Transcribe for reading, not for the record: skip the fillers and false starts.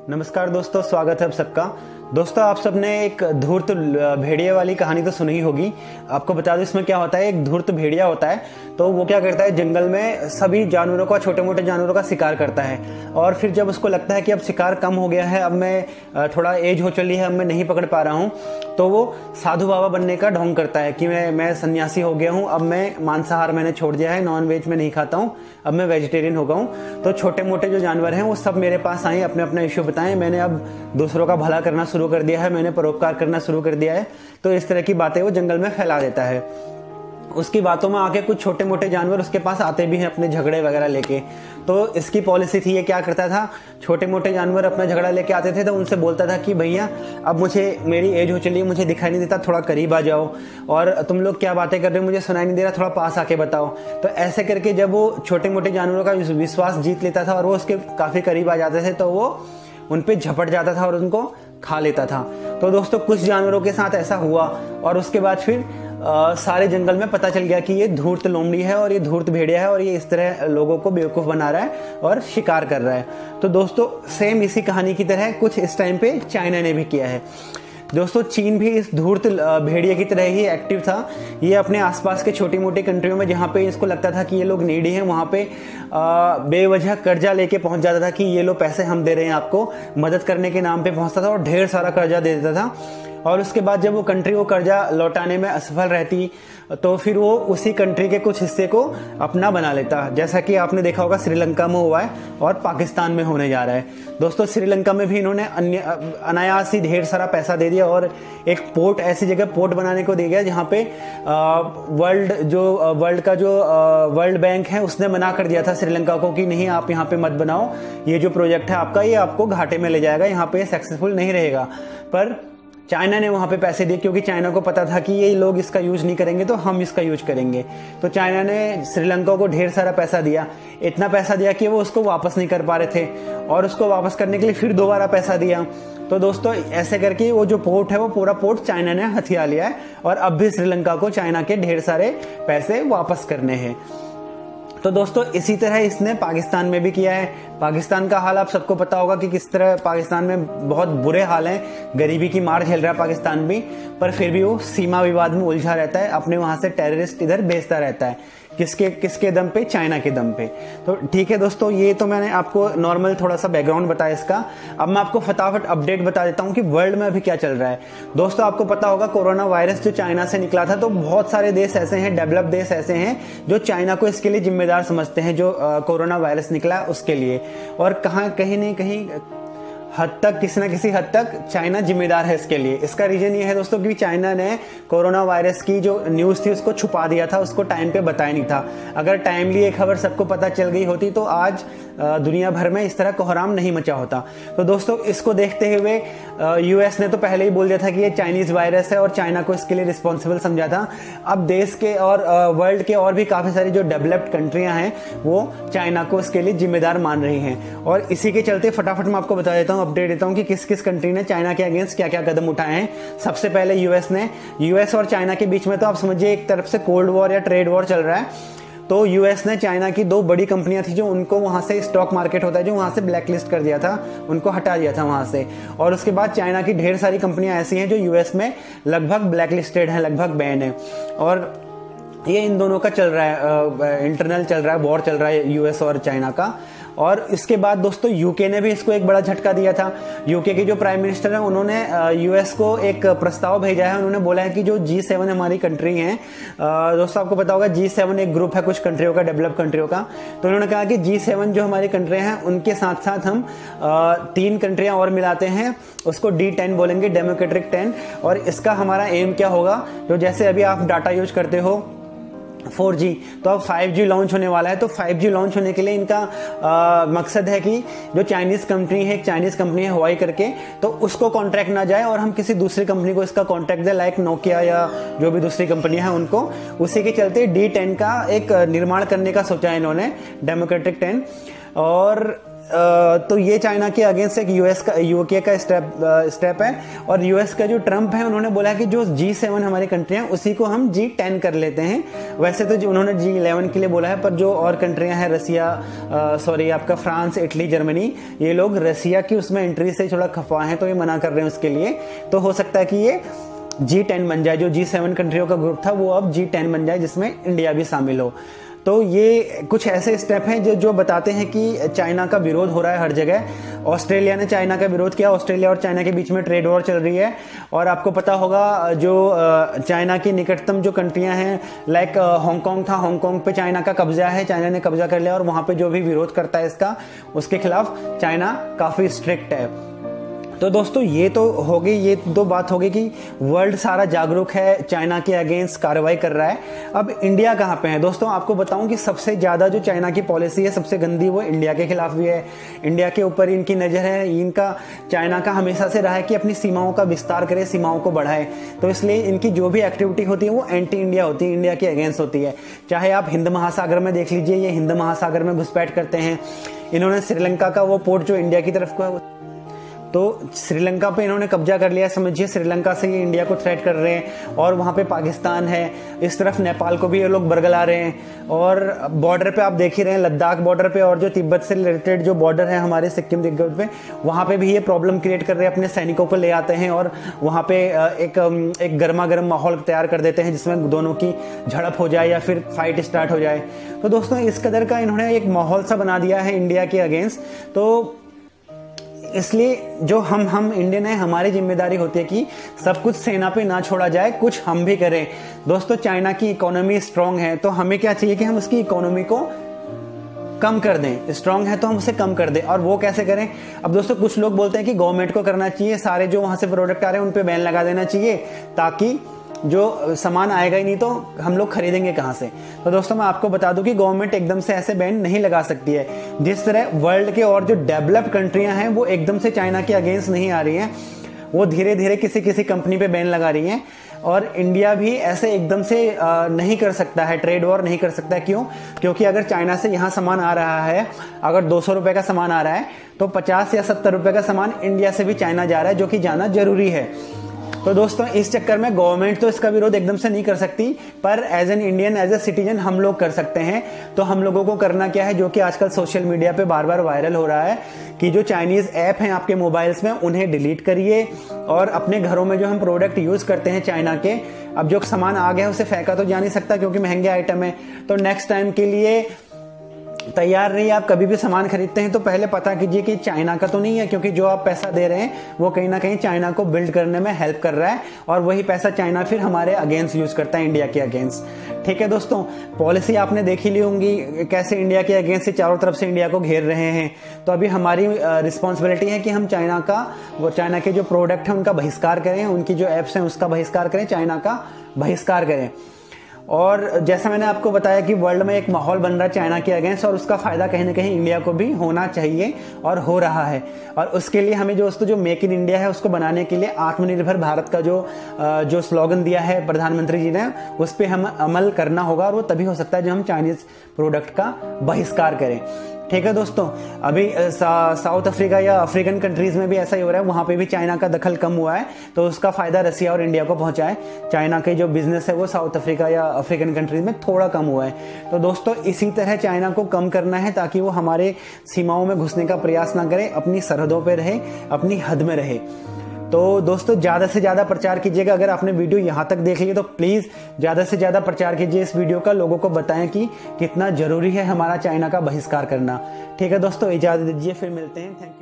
नमस्कार दोस्तों, स्वागत है आप सबका। दोस्तों, आप सबने एक धूर्त भेड़िए वाली कहानी तो सुनी ही होगी। आपको बता दूं इसमें क्या होता है। एक धूर्त भेड़िया होता है तो वो क्या करता है, जंगल में सभी जानवरों का, छोटे मोटे जानवरों का शिकार करता है। और फिर जब उसको लगता है कि अब शिकार कम हो गया है, अब मैं थोड़ा एज हो चली है, अब मैं नहीं पकड़ पा रहा हूँ, तो वो साधु बाबा बनने का ढोंग करता है कि मैं सन्यासी हो गया हूँ, अब मैं मांसाहार मैंने छोड़ दिया है, नॉन वेज में नहीं खाता हूँ, अब मैं वेजिटेरियन हो गया हूँ। तो छोटे मोटे जो जानवर हैं वो सब मेरे पास आए, अपने अपना इश्यू बताएं, मैंने अब दूसरों का भला करना शुरू कर दिया है, मैंने परोपकार करना शुरू कर दिया है। तो इस तरह की बातें वो जंगल में फैला देता है। उसकी बातों में आके कुछ छोटे मोटे जानवर उसके पास आते भी हैं अपने झगड़े वगैरह लेके। तो इसकी पॉलिसी थी, ये क्या करता था, छोटे मोटे जानवर अपना झगड़ा लेके आते थे तो उनसे बोलता था कि भैया अब मेरी एज हो चली है, मुझे दिखाई नहीं देता, थोड़ा करीब आ जाओ, और तुम लोग क्या बातें कर रहे हो, मुझे सुनाई नहीं दे रहा, थोड़ा पास आके बताओ। तो ऐसे करके जब वो छोटे मोटे जानवरों का विश्वास जीत लेता था और वो उसके काफी करीब आ जाते थे तो वो उन पे झपट जाता था और उनको खा लेता था। तो दोस्तों, कुछ जानवरों के साथ ऐसा हुआ और उसके बाद फिर सारे जंगल में पता चल गया कि ये धूर्त लोमड़ी है और ये धूर्त भेड़िया है और ये इस तरह लोगों को बेवकूफ बना रहा है और शिकार कर रहा है। तो दोस्तों, सेम इसी कहानी की तरह कुछ इस टाइम पे चाइना ने भी किया है। दोस्तों, चीन भी इस धूर्त भेड़िया की तरह ही एक्टिव था। ये अपने आसपास के छोटी मोटी कंट्रियों में जहाँ पे इसको लगता था कि ये लोग नीडी हैं, वहाँ पे बेवजह कर्जा लेके पहुंच जाता था कि ये लो पैसे हम दे रहे हैं आपको, मदद करने के नाम पे पहुंचता था और ढेर सारा कर्जा दे देता था। और उसके बाद जब वो कंट्री वो कर्जा लौटाने में असफल रहती तो फिर वो उसी कंट्री के कुछ हिस्से को अपना बना लेता, जैसा कि आपने देखा होगा श्रीलंका में हुआ है और पाकिस्तान में होने जा रहा है। दोस्तों, श्रीलंका में भी इन्होंने अनायास ही ढेर सारा पैसा दे दिया और एक पोर्ट, ऐसी जगह पोर्ट बनाने को दे गया जहाँ पे वर्ल्ड बैंक है उसने मना कर दिया था श्रीलंका को कि नहीं, आप यहाँ पे मत बनाओ, ये जो प्रोजेक्ट है आपका ये आपको घाटे में ले जाएगा, यहाँ पे सक्सेसफुल नहीं रहेगा। पर चाइना ने वहां पे पैसे दिए क्योंकि चाइना को पता था कि ये लोग इसका यूज नहीं करेंगे तो हम इसका यूज करेंगे। तो चाइना ने श्रीलंका को ढेर सारा पैसा दिया, इतना पैसा दिया कि वो उसको वापस नहीं कर पा रहे थे और उसको वापस करने के लिए फिर दोबारा पैसा दिया। तो दोस्तों, ऐसे करके वो जो पोर्ट है वो पूरा पोर्ट चाइना ने हथिया लिया है और अब भी श्रीलंका को चाइना के ढेर सारे पैसे वापस करने हैं। तो दोस्तों, इसी तरह इसने पाकिस्तान में भी किया है। पाकिस्तान का हाल आप सबको पता होगा कि किस तरह पाकिस्तान में बहुत बुरे हाल हैं, गरीबी की मार झेल रहा है पाकिस्तान भी, पर फिर भी वो सीमा विवाद में उलझा रहता है, अपने वहां से टेररिस्ट इधर भेजता रहता है। किसके दम पे? चाइना के दम पे। तो ठीक है दोस्तों, ये तो मैंने आपको नॉर्मल थोड़ा सा बैकग्राउंड बताया इसका। अब मैं आपको फटाफट अपडेट बता देता हूँ कि वर्ल्ड में अभी क्या चल रहा है। दोस्तों, आपको पता होगा कोरोना वायरस जो चाइना से निकला था, तो बहुत सारे देश ऐसे हैं, डेवलप देश ऐसे हैं जो चाइना को इसके लिए जिम्मेदार समझते हैं, जो कोरोना वायरस निकला उसके लिए। और कहीं नहीं कहीं हद तक, किसी न किसी हद तक चाइना जिम्मेदार है इसके लिए। इसका रीजन ये है दोस्तों कि चाइना ने कोरोना वायरस की जो न्यूज थी उसको छुपा दिया था, उसको टाइम पे बताया नहीं था। अगर टाइमली ये खबर सबको पता चल गई होती तो आज दुनिया भर में इस तरह कोहराम नहीं मचा होता। तो दोस्तों, इसको देखते हुए यूएस ने तो पहले ही बोल दिया था कि ये चाइनीज वायरस है और चाइना को इसके लिए रिस्पॉन्सिबल समझा था। अब देश के और वर्ल्ड के और भी काफी सारी जो डेवलप्ड कंट्रियां हैं वो चाइना को इसके लिए जिम्मेदार मान रही हैं। और इसी के चलते फटाफट मैं आपको बता देता हूँ, अपडेट देता हूँ कि किस किस कंट्री ने चाइना के अगेंस्ट क्या क्या कदम उठाए हैं। सबसे पहले यूएस और चाइना के बीच में तो आप समझिए एक तरफ से कोल्ड वॉर या ट्रेड वॉर चल रहा है। तो यूएस ने चाइना की दो बड़ी कंपनियां थी जो उनको वहां से, स्टॉक मार्केट होता है जो वहां से ब्लैक लिस्ट कर दिया था, उनको हटा दिया था वहां से। और उसके बाद चाइना की ढेर सारी कंपनियां ऐसी हैं जो यूएस में लगभग ब्लैक लिस्टेड है, लगभग बैन है। और ये इन दोनों का चल रहा है, इंटरनल चल रहा है, वॉर चल रहा है यूएस और चाइना का। और इसके बाद दोस्तों, यूके ने भी इसको एक बड़ा झटका दिया था। यूके के जो प्राइम मिनिस्टर है उन्होंने यूएस को एक प्रस्ताव भेजा है। उन्होंने बोला है कि जो G7 हमारी कंट्री है, दोस्तों आपको पता होगा G7 एक ग्रुप है कुछ कंट्रियों का, डेवलप कंट्रियों का। तो उन्होंने कहा कि G7 जो हमारी कंट्री हैं उनके साथ साथ हम 3 कंट्रियां और मिलाते हैं, उसको D10 बोलेंगे, डेमोक्रेटिक 10। और इसका हमारा एम क्या होगा, जो जैसे अभी आप डाटा यूज करते हो 4G, तो अब 5G लॉन्च होने वाला है। तो 5G लॉन्च होने के लिए इनका मकसद है कि जो चाइनीज कंपनी है, एक चाइनीज कंपनी है हुआई करके, तो उसको कॉन्ट्रैक्ट ना जाए और हम किसी दूसरी कंपनी को इसका कॉन्ट्रैक्ट दे, लाइक नोकिया या जो भी दूसरी कंपनियां हैं उनको। उसी के चलते D10 का एक निर्माण करने का सोचा है इन्होंने, डेमोक्रेटिक 10। और तो ये चाइना के अगेंस्ट एक यूके का स्टेप है। और यूएस का जो ट्रम्प है उन्होंने बोला कि जो G7 हमारी कंट्रियां उसी को हम G10 कर लेते हैं। वैसे तो उन्होंने G11 के लिए बोला है, पर जो और कंट्रियां हैं आपका फ्रांस, इटली, जर्मनी, ये लोग रसिया की उसमें एंट्री से थोड़ा खफा हैं, तो ये मना कर रहे हैं उसके लिए। तो हो सकता है कि ये G10 बन जाए, जो G7 कंट्रियों का ग्रुप था वो अब G10 बन जाए, जिसमें इंडिया भी शामिल हो। तो ये कुछ ऐसे स्टेप हैं जो बताते हैं कि चाइना का विरोध हो रहा है हर जगह। ऑस्ट्रेलिया ने चाइना का विरोध किया, ऑस्ट्रेलिया और चाइना के बीच में ट्रेड वॉर चल रही है। और आपको पता होगा जो चाइना की निकटतम जो कंट्रियां हैं, लाइक हांगकांग था, हांगकांग पे चाइना का कब्जा है, चाइना ने कब्जा कर लिया, और वहां पे जो भी विरोध करता है इसका, उसके खिलाफ चाइना काफी स्ट्रिक्ट है। तो दोस्तों ये तो हो गई, ये दो बात हो गई कि वर्ल्ड सारा जागरूक है, चाइना के अगेंस्ट कार्रवाई कर रहा है। अब इंडिया कहाँ पे है दोस्तों? आपको बताऊं कि सबसे ज्यादा जो चाइना की पॉलिसी है, सबसे गंदी, वो इंडिया के खिलाफ भी है। इंडिया के ऊपर इनकी नजर है। इनका चाइना का हमेशा से रहा है कि अपनी सीमाओं का विस्तार करे, सीमाओं को बढ़ाए। तो इसलिए इनकी जो भी एक्टिविटी होती है वो एंटी इंडिया होती है, इंडिया के अगेंस्ट होती है। चाहे आप हिंद महासागर में देख लीजिए, ये हिंद महासागर में घुसपैठ करते हैं। इन्होंने श्रीलंका का वो पोर्ट जो इंडिया की तरफ को, तो श्रीलंका पे इन्होंने कब्जा कर लिया, समझिए। श्रीलंका से ये इंडिया को थ्रेट कर रहे हैं। और वहां पे पाकिस्तान है, इस तरफ नेपाल को भी ये लोग बरगला रहे हैं। और बॉर्डर पे आप देख ही रहे हैं, लद्दाख बॉर्डर पे और जो तिब्बत से रिलेटेड जो बॉर्डर है हमारे सिक्किम तिब्बत पे, वहां पे भी ये प्रॉब्लम क्रिएट कर रहे हैं। अपने सैनिकों को ले आते हैं और वहां पे एक गर्मा गर्म माहौल तैयार कर देते हैं, जिसमें दोनों की झड़प हो जाए या फिर फाइट स्टार्ट हो जाए। तो दोस्तों इस कदर का इन्होंने एक माहौल सा बना दिया है इंडिया के अगेंस्ट। तो इसलिए जो हम इंडियन है, हमारी जिम्मेदारी होती है कि सब कुछ सेना पे ना छोड़ा जाए, कुछ हम भी करें। दोस्तों चाइना की इकोनॉमी स्ट्रांग है, तो हमें क्या चाहिए कि हम उसकी इकोनॉमी को कम कर दें। स्ट्रांग है तो हम उसे कम कर दें। और वो कैसे करें? अब दोस्तों कुछ लोग बोलते हैं कि गवर्नमेंट को करना चाहिए, सारे जो वहां से प्रोडक्ट आ रहे हैं उन पे बैन लगा देना चाहिए, ताकि जो सामान आएगा ही नहीं तो हम लोग खरीदेंगे कहां से। तो दोस्तों मैं आपको बता दूं कि गवर्नमेंट एकदम से ऐसे बैन नहीं लगा सकती है। जिस तरह वर्ल्ड के और जो डेवलप कंट्रियां हैं वो एकदम से चाइना के अगेंस्ट नहीं आ रही हैं, वो धीरे धीरे किसी किसी कंपनी पे बैन लगा रही हैं। और इंडिया भी ऐसे एकदम से नहीं कर सकता है, ट्रेड वॉर नहीं कर सकता है। क्यों? क्योंकि अगर चाइना से यहाँ सामान आ रहा है, अगर 200 रुपए का सामान आ रहा है, तो 50 या 70 रुपए का सामान इंडिया से भी चाइना जा रहा है, जो कि जाना जरूरी है। तो दोस्तों इस चक्कर में गवर्नमेंट तो इसका विरोध एकदम से नहीं कर सकती, पर as an Indian, as a citizen हम लोग कर सकते हैं। तो हम लोगों को करना क्या है, जो कि आजकल सोशल मीडिया पे बार बार वायरल हो रहा है, कि जो चाइनीज ऐप हैं आपके मोबाइल्स में उन्हें डिलीट करिए। और अपने घरों में जो हम प्रोडक्ट यूज करते हैं चाइना के, अब जो सामान आ गया उसे फेंका तो जा नहीं सकता क्योंकि महंगे आइटम है। तो नेक्स्ट टाइम के लिए तैयार रहिए। आप कभी भी सामान खरीदते हैं तो पहले पता कीजिए कि चाइना का तो नहीं है, क्योंकि जो आप पैसा दे रहे हैं वो कहीं ना कहीं चाइना को बिल्ड करने में हेल्प कर रहा है, और वही पैसा चाइना फिर हमारे अगेंस्ट यूज करता है, इंडिया के अगेंस्ट। ठीक है दोस्तों, पॉलिसी आपने देख ही ली होंगी कैसे इंडिया के अगेंस्ट से चारों तरफ से इंडिया को घेर रहे हैं। तो अभी हमारी रिस्पॉन्सिबिलिटी है कि हम चाइना के जो प्रोडक्ट है उनका बहिष्कार करें, उनकी जो एप्स हैं उसका बहिष्कार करें, चाइना का बहिष्कार करें। और जैसा मैंने आपको बताया कि वर्ल्ड में एक माहौल बन रहा है चाइना के अगेंस्ट, और उसका फायदा कहीं ना कहीं इंडिया को भी होना चाहिए और हो रहा है। और उसके लिए हमें दोस्तों जो मेक इन इंडिया है उसको बनाने के लिए आत्मनिर्भर भारत का जो स्लोगन दिया है प्रधानमंत्री जी ने, उस पर हम अमल करना होगा। और वो तभी हो सकता है जब हम चाइनीज प्रोडक्ट का बहिष्कार करें। ठीक है दोस्तों, अभी साउथ अफ्रीका या अफ्रीकन कंट्रीज में भी ऐसा ही हो रहा है, वहां पे भी चाइना का दखल कम हुआ है, तो उसका फायदा रसिया और इंडिया को पहुंचा है। चाइना के जो बिजनेस है वो साउथ अफ्रीका या अफ्रीकन कंट्रीज में थोड़ा कम हुआ है। तो दोस्तों इसी तरह चाइना को कम करना है, ताकि वो हमारे सीमाओं में घुसने का प्रयास ना करे, अपनी सरहदों पर रहे, अपनी हद में रहे। तो दोस्तों ज्यादा से ज्यादा प्रचार कीजिएगा। अगर आपने वीडियो यहां तक देख ली तो प्लीज ज्यादा से ज्यादा प्रचार कीजिए इस वीडियो का, लोगों को बताएं कि कितना जरूरी है हमारा चाइना का बहिष्कार करना। ठीक है दोस्तों, इजाजत दीजिए, फिर मिलते हैं। Thank you.